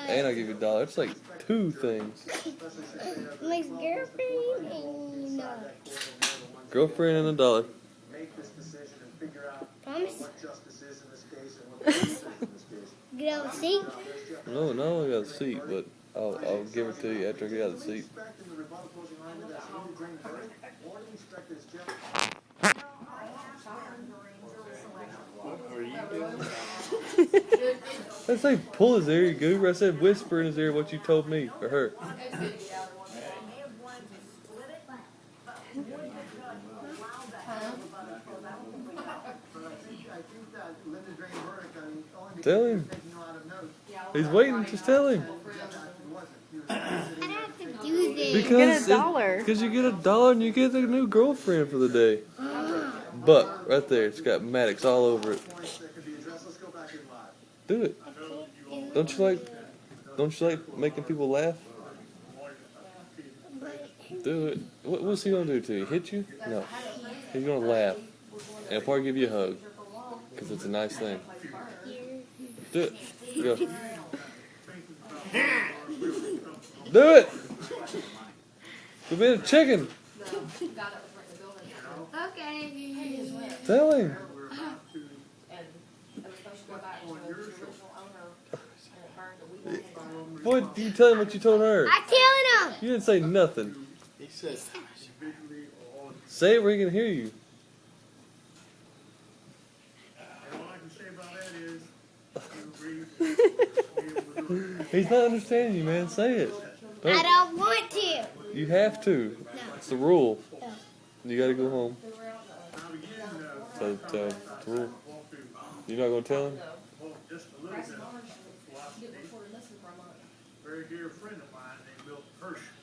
And I give you $1. It's like 2 things. My girlfriend and Girlfriend and $1. promise. Get out of the seat. No, I got a seat, but I'll give it to you after I get out of the seat. What are you doing? I didn't say pull his ear, you goober. I said whisper in his ear what you told me or her. Tell him. He's waiting. Just tell him. I have to do this. Because Get $1. Because you get $1 and you get a new girlfriend for the day. But right there, it's got Maddox all over it. Do it. Don't you like making people laugh? Do it. What's he gonna do to you? Hit you? No. He's gonna laugh. And he'll probably give you a hug. Because it's a nice thing. Do it. Go. Do it! You've been a chicken. Okay. Tell him. Boy, you tell him what you told her. I'm telling him. You didn't say nothing. He said, Say it where he can hear you. He's not understanding you, man. Say it. I don't want to. You have to. It's the rule. No. You gotta go home. So, the rule. You're not gonna tell him? Very dear friend of mine named Milton Hershey.